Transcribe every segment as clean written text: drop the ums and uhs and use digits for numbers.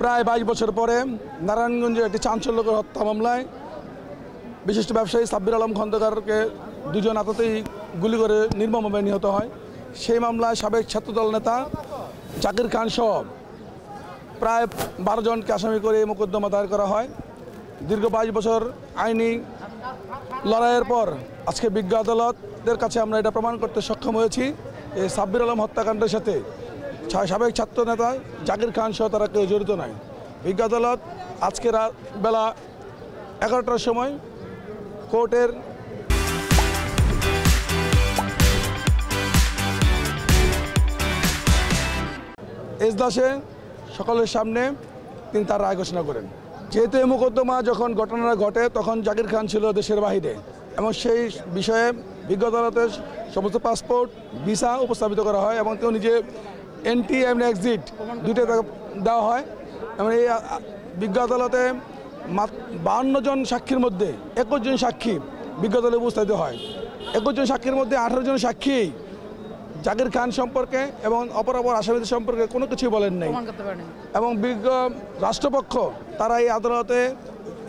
প্রায় 22 বছর পরে নারায়ণগঞ্জের একটি চাঞ্চল্যকর হত্যা মামলায় বিশিষ্ট ব্যবসায়ী সাব্বির আলম খন্দকারকে দুজন আততায়ী গুলি করে নির্মমভাবে নিহত হয়। সেই মামলায় সাবেক ছাত্রদল নেতা জাকির খান সহ প্রায় 12 জনকে আসামি করে এই মোকদ্দমা দায়ের করা হয়। দীর্ঘ 22 বছর আইনি লড়াইয়ের পর আজকে বিজ্ঞ আদালতের কাছে আমরা এটা প্রমাণ করতে সক্ষম হয়েছি এই সাব্বির আলম হত্যাকাণ্ডের সাথে সাবেক ছাত্র নেতা জাকির খান সহ তারা কেউ জড়িত নয়। বিজ্ঞ আদালত আজকে বেলা 11টার সময় কোর্টের এজলাসে সকলের সামনে তিনি তার রায় ঘোষণা করেন। যেহেতু এই মোকদ্দমা যখন ঘটনাটা ঘটে তখন জাকির খান ছিল দেশের বাহিরে এবং সেই বিষয়ে বিজ্ঞ আদালতের সমস্ত পাসপোর্ট ভিসা উপস্থাপিত করা হয় এবং কেউ নিজে এন্ট্রি এবং এক্সিট দুইটা দেওয়া হয় এবং এই বিজ্ঞ আদালতে 52 জন সাক্ষীর মধ্যে 21 জন সাক্ষী বিজ্ঞ আদালতে উপস্থাপিত হয়। 21 জন সাক্ষীর মধ্যে 18 জন সাক্ষী জাকির খান সম্পর্কে এবং অপর আসামিদের সম্পর্কে কোনো কিছুই বলেন নাই এবং বিজ্ঞ রাষ্ট্রপক্ষ তারা এই আদালতে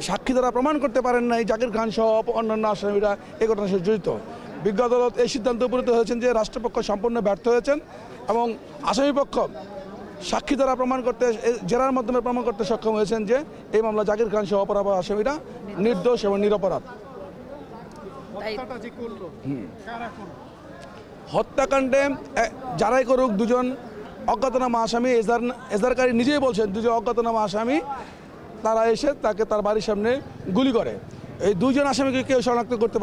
সাক্ষী দ্বারা প্রমাণ করতে পারেন নাই জাকির খান সহ অন্যান্য আসামিরা এই ঘটনার সাথে জড়িত। বিজ্ঞ আদালত এই সিদ্ধান্তে উপনীত হয়েছেন যে রাষ্ট্রপক্ষ সম্পূর্ণ ব্যর্থ হয়েছেন এবং আসামিপক্ষ সাক্ষী দ্বারা প্রমাণ করতে জেরার মাধ্যমে প্রমাণ করতে সক্ষম হয়েছেন যে এই মামলা জাকির খান সহ অপর আসামিরা নির্দোষ এবং নিরপরাধ। হত্যাকাণ্ডে যারাই করুক দুজন অজ্ঞাতনামা আসামি এজাহারকারী নিজেই বলছেন দুজন অজ্ঞাতনামা আসামি তারা এসে তাকে তার বাড়ির সামনে গুলি করে। এই দুজন আসামিকে কেউ শনাক্ত করতে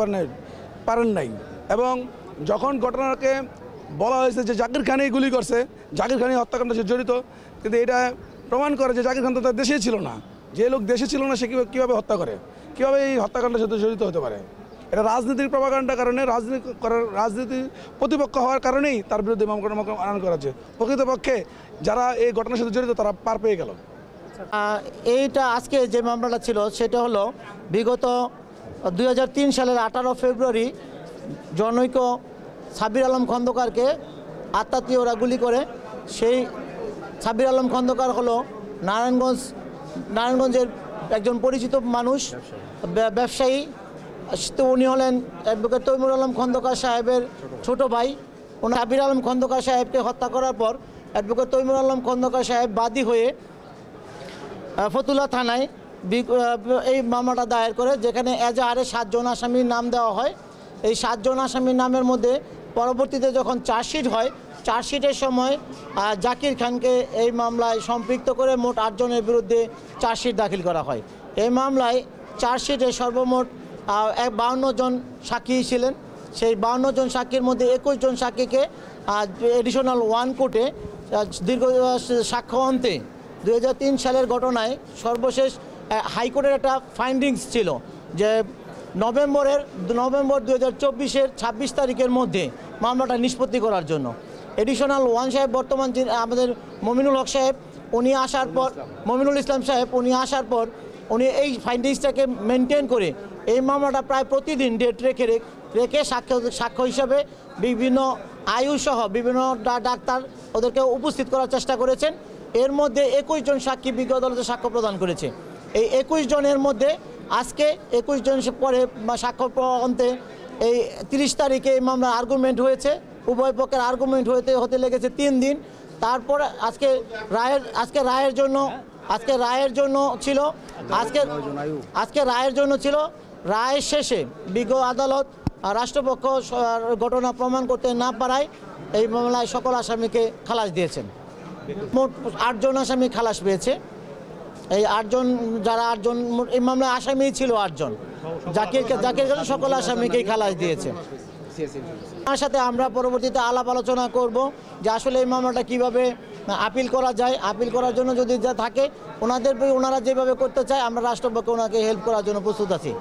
পারেন নাই এবং যখন ঘটনাকে বলা হয়েছে যে জাকির খানই গুলি করছে, জাকির খানই হত্যাকাণ্ডের সাথে জড়িত, কিন্তু এটা প্রমাণ করে যে জাকির খান তো তার দেশেই ছিল না। যে লোক দেশে ছিল না সে কীভাবে হত্যা করে, কীভাবে এই হত্যাকাণ্ডের সাথে জড়িত হতে পারে? এটা রাজনীতির প্রভাকাণ্ডার কারণে রাজনীতির প্রতিপক্ষ হওয়ার কারণেই তার বিরুদ্ধে মামলা আনয়ন করা হচ্ছে। প্রকৃতপক্ষে যারা এই ঘটনার সাথে জড়িত তারা পার পেয়ে গেল। এইটা আজকে যে মামলাটা ছিল সেটা হলো বিগত 2003 সালের 18 ফেব্রুয়ারি জনৈক সাব্বির আলম খন্দকারকে আত্মীয়রা গুলি করে। সেই সাব্বির আলম খন্দকার হলো নারায়ণগঞ্জের একজন পরিচিত মানুষ, ব্যবসায়ী। তো উনি হলেন অ্যাডভোকেট তৈমুর আলম খন্দকার সাহেবের ছোট ভাই। উনি সাব্বির আলম খন্দকার সাহেবকে হত্যা করার পর অ্যাডভোকেট তৈমুর আলম খন্দকার সাহেব বাদী হয়ে ফতুল্লা থানায় এই মামলাটা দায়ের করে, যেখানে এজাহারে 7 জন আসামির নাম দেওয়া হয়। এই 7 জন আসামির নামের মধ্যে পরবর্তীতে যখন চার্জশিট হয়, চার্জশিটের সময় জাকির খানকে এই মামলায় সম্পৃক্ত করে মোট 8 জনের বিরুদ্ধে চার্জশিট দাখিল করা হয়। এই মামলায় চার্জশিটে সর্বমোট 52 জন সাক্ষী ছিলেন। সেই 52 জন সাক্ষীর মধ্যে 21 জন সাক্ষীকে এডিশনাল 1 কোর্টে দীর্ঘ সাক্ষ্য অন্তে 2003 সালের ঘটনায় সর্বশেষ হাইকোর্টের একটা ফাইন্ডিংস ছিল যে নভেম্বর 2024-এর 26 তারিখের মধ্যে মামলাটা নিষ্পত্তি করার জন্য এডিশনাল 1 সাহেব বর্তমান আমাদের মমিনুল হক সাহেব উনি আসার পর মমিনুল ইসলাম সাহেব উনি আসার পর উনি এই ফাইন্ডিংসটাকে মেনটেন করে এই মামলাটা প্রায় প্রতিদিন ডেট রেখে সাক্ষ্য হিসাবে বিভিন্ন আয়ুসহ বিভিন্ন ডাক্তার ওদেরকে উপস্থিত করার চেষ্টা করেছেন। এর মধ্যে 21 জন সাক্ষী বিজ্ঞ আদালতে সাক্ষ্য প্রদান করেছে। এই 21 জনের মধ্যে আজকে 21 জন পরে সাক্ষ্য অন্তে এই 30 তারিখে এই মামলার আর্গুমেন্ট হয়েছে। উভয় পক্ষের আর্গুমেন্ট হতে লেগেছে 3 দিন। তারপর আজকে রায়ের জন্য ছিল রায়ের শেষে বিজ্ঞ আদালত রাষ্ট্রপক্ষ ঘটনা প্রমাণ করতে না পারায় এই মামলায় সকল আসামিকে খালাস দিয়েছেন। মোট 8 জন আসামি খালাস পেয়েছে। এই 8 জন যারা 8 জন এই মামলায় আসামি ছিল 8 জন, জাকির খান সকল আসামিকেই খালাস দিয়েছে। তার সাথে আমরা পরবর্তীতে আলাপ আলোচনা করব যে আসলে এই মামলাটা কীভাবে আপিল করা যায়। আপিল করার জন্য যদি যা থাকে ওনারা যেভাবে করতে চায় আমরা রাষ্ট্রপক্ষে ওনাকে হেল্প করার জন্য প্রস্তুত আছি।